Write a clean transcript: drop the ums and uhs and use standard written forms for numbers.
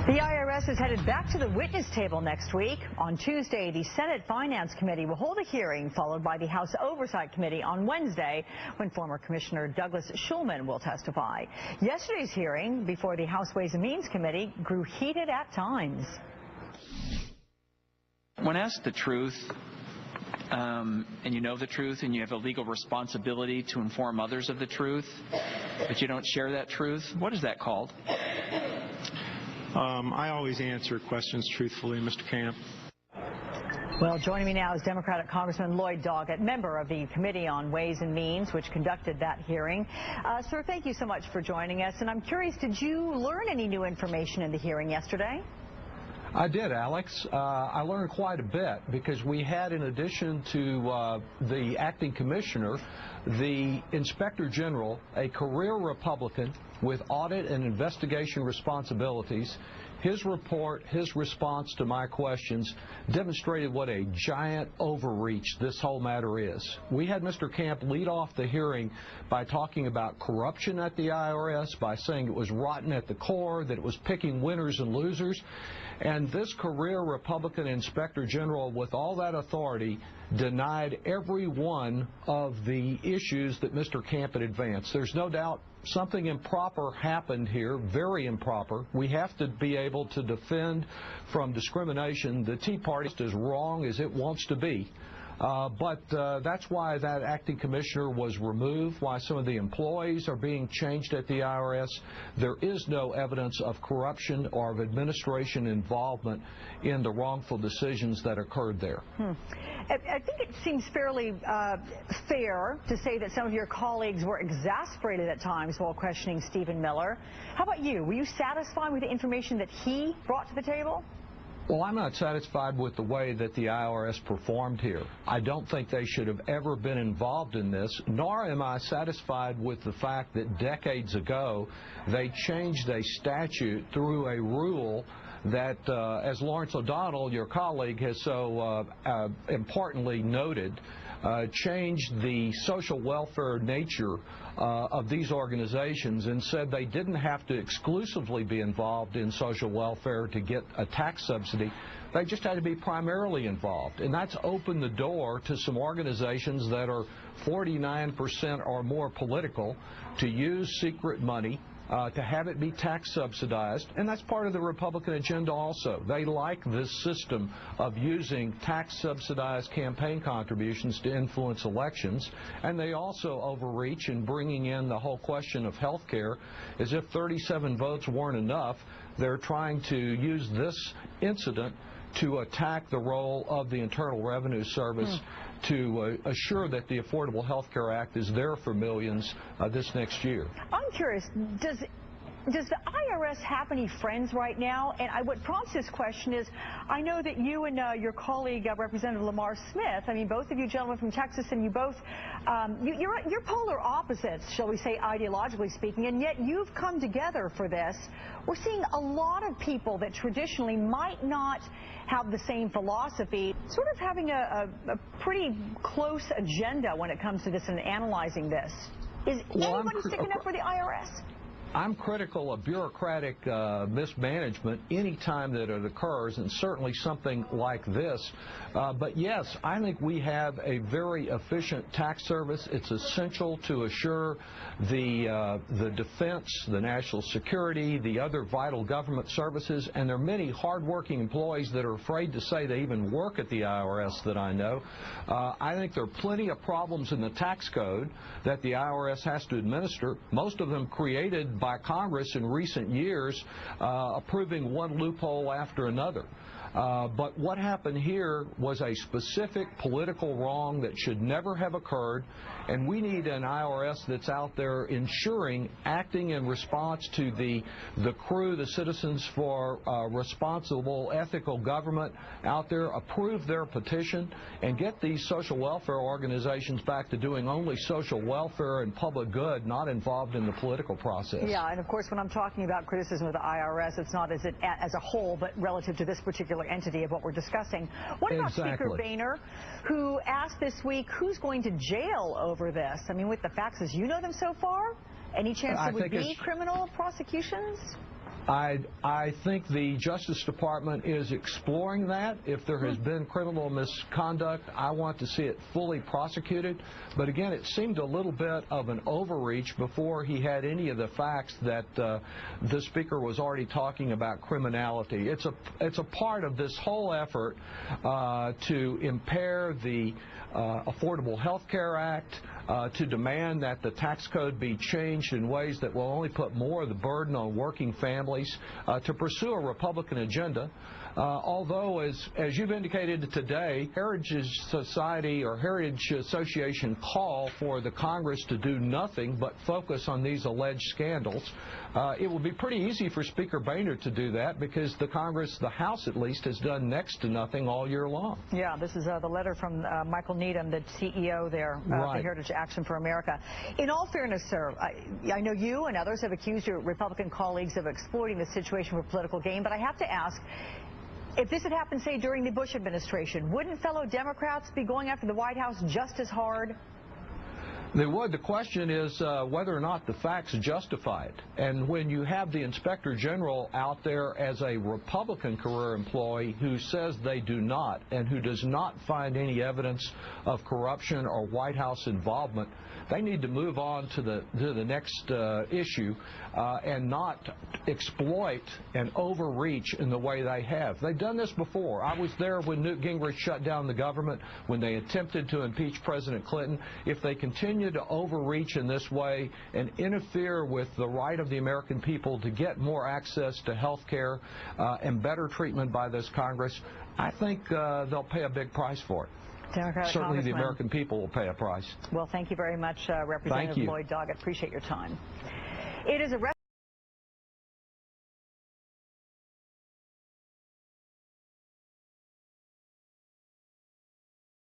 The IRS is headed back to the witness table next week. On Tuesday, the Senate Finance Committee will hold a hearing, followed by the House Oversight Committee on Wednesday, when former Commissioner Douglas Shulman will testify. Yesterday's hearing before the House Ways and Means Committee grew heated at times. When asked the truth, and you know the truth, and you have a legal responsibility to inform others of the truth, but you don't share that truth, what is that called? I always answer questions truthfully, Mr. Camp. Well, joining me now is Democratic Congressman Lloyd Doggett, member of the Committee on Ways and Means, which conducted that hearing. Sir, thank you so much for joining us. And I'm curious, did you learn any new information in the hearing yesterday? I did, Alex. I learned quite a bit because we had, in addition to the acting commissioner, the inspector general, a career Republican with audit and investigation responsibilities. His report, his response to my questions demonstrated what a giant overreach this whole matter is. We had Mr. Camp lead off the hearing by talking about corruption at the IRS, by saying it was rotten at the core, that it was picking winners and losers. And this career Republican inspector general, with all that authority, denied every one of the issues that Mr. Camp had advanced. There's no doubt something improper happened here, very improper. We have to be able to defend from discrimination. The Tea Party is as wrong as it wants to be. But that's why that acting commissioner was removed, why some of the employees are being changed at the IRS. There is no evidence of corruption or of administration involvement in the wrongful decisions that occurred there. I think it seems fairly fair to say that some of your colleagues were exasperated at times while questioning Stephen Miller. How about you? Were you satisfied with the information that he brought to the table? Well, I'm not satisfied with the way that the IRS performed here. I don't think they should have ever been involved in this, nor am I satisfied with the fact that decades ago they changed a statute through a rule that, as Lawrence O'Donnell, your colleague, has so importantly noted, changed the social welfare nature of these organizations and said they didn't have to exclusively be involved in social welfare to get a tax subsidy. They just had to be primarily involved. And that's opened the door to some organizations that are 49% or more political to use secret money, to have it be tax subsidized, and that's part of the Republican agenda also. They like this system of using tax subsidized campaign contributions to influence elections, and they also overreach in bringing in the whole question of health care. As if 37 votes weren't enough, they're trying to use this incident to attack the role of the Internal Revenue Service to assure that the Affordable Health Care Act is there for millions this next year. I'm curious, does the IRS have any friends right now? And what prompts this question is, I know that you and your colleague, Representative Lamar Smith, I mean, both of you gentlemen from Texas, and you both, you're polar opposites, shall we say, ideologically speaking, and yet you've come together for this. We're seeing a lot of people that traditionally might not have the same philosophy, sort of having a pretty close agenda when it comes to this and analyzing this. Is anybody sticking up for the IRS? I'm critical of bureaucratic mismanagement any time that it occurs, and certainly something like this. But yes, I think we have a very efficient tax service. It's essential to assure the defense, the national security, the other vital government services, and there are many hardworking employees that are afraid to say they even work at the IRS that I know. I think there are plenty of problems in the tax code that the IRS has to administer, most of them created by Congress in recent years, approving one loophole after another. But what happened here was a specific political wrong that should never have occurred, and we need an IRS that's out there ensuring, acting in response to the crew, the Citizens for Responsible Ethical Government out there, approve their petition and get these social welfare organizations back to doing only social welfare and public good, not involved in the political process. Yeah, and of course when I'm talking about criticism of the IRS, it's not as a whole, but relative to this particular entity of what we're discussing. What about Speaker Boehner, who asked this week who's going to jail over this? I mean, with the facts as you know them so far, any chance there would be criminal prosecutions? I think the Justice Department is exploring that. If there has been criminal misconduct, I want to see it fully prosecuted. But again, it seemed a little bit of an overreach before he had any of the facts that the Speaker was already talking about criminality. It's a part of this whole effort to impair the Affordable Health Care Act, to demand that the tax code be changed in ways that will only put more of the burden on working families, to pursue a Republican agenda. Although, as you've indicated today, Heritage Society or Heritage Association call for the Congress to do nothing but focus on these alleged scandals. It will be pretty easy for Speaker Boehner to do that because the Congress, the House at least, has done next to nothing all year long. Yeah, this is the letter from Michael Needham, the CEO there of the Heritage Action for America. In all fairness, sir, I know you and others have accused your Republican colleagues of exploiting the situation for political gain, but I have to ask, if this had happened, say, during the Bush administration, wouldn't fellow Democrats be going after the White House just as hard? They would. The question is whether or not the facts justify it. And when you have the Inspector General out there as a Republican career employee who says they do not and who does not find any evidence of corruption or White House involvement, they need to move on to the next issue and not exploit and overreach in the way they have. They've done this before. I was there when Newt Gingrich shut down the government, when they attempted to impeach President Clinton. If they continue to overreach in this way and interfere with the right of the American people to get more access to health care and better treatment by this Congress, I think they'll pay a big price for it. Certainly the American people will pay a price. Well, thank you very much, Representative Lloyd Doggett. Appreciate your time. It is a